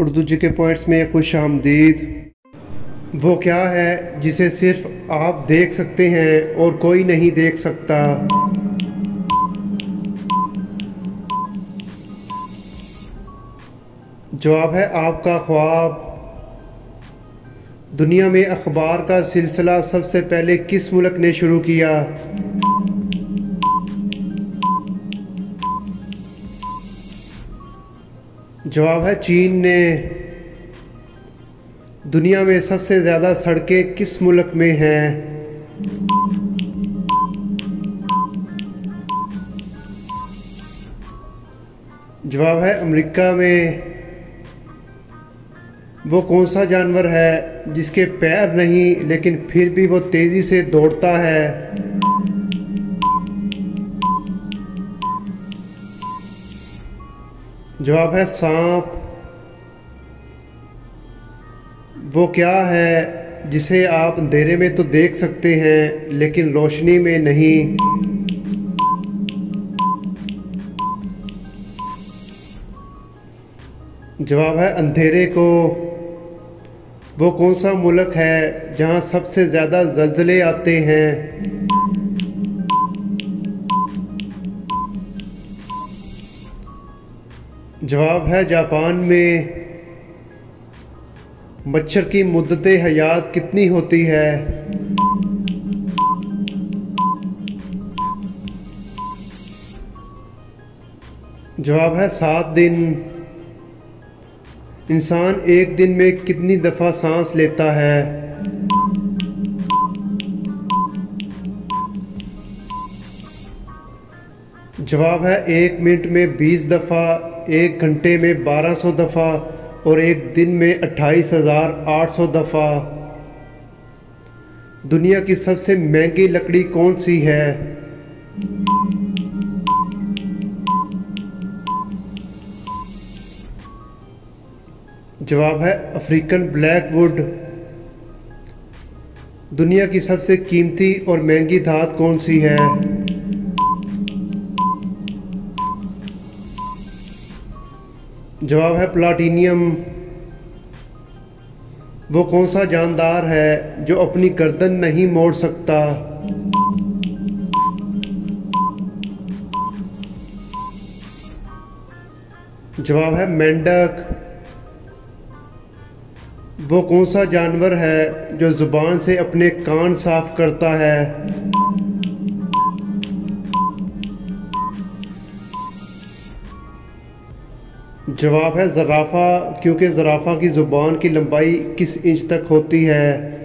उर्दू जी के पॉइंट्स में खुश आमदीद। वो क्या है जिसे सिर्फ आप देख सकते हैं और कोई नहीं देख सकता? जवाब है आपका ख्वाब। दुनिया में अखबार का सिलसिला सबसे पहले किस मुल्क ने शुरू किया? जवाब है चीन ने। दुनिया में सबसे ज़्यादा सड़कें किस मुल्क में हैं? जवाब है अमेरिका में। वो कौन सा जानवर है जिसके पैर नहीं लेकिन फिर भी वो तेज़ी से दौड़ता है? जवाब है सांप। वो क्या है जिसे आप अंधेरे में तो देख सकते हैं लेकिन रोशनी में नहीं? जवाब है अंधेरे को। वो कौन सा मुल्क है जहाँ सबसे ज़्यादा ज़लज़ले आते हैं? जवाब है जापान में। मच्छर की मुद्दत हयात कितनी होती है? जवाब है 7 दिन। इंसान एक दिन में कितनी दफ़ा सांस लेता है? जवाब है 1 मिनट में 20 दफ़ा, 1 घंटे में 1200 दफ़ा और 1 दिन में 28,800 दफ़ा। दुनिया की सबसे महंगी लकड़ी कौन सी है? जवाब है अफ्रीकन ब्लैकवुड। दुनिया की सबसे कीमती और महंगी धात कौन सी है? जवाब है प्लाटीनियम। वो कौन सा जानदार है जो अपनी गर्दन नहीं मोड़ सकता? जवाब है मेंढक। वो कौन सा जानवर है जो ज़ुबान से अपने कान साफ करता है? जवाब है ज़राफ़ा, क्योंकि ज़राफ़ा की ज़ुबान की लंबाई 21 इंच तक होती है।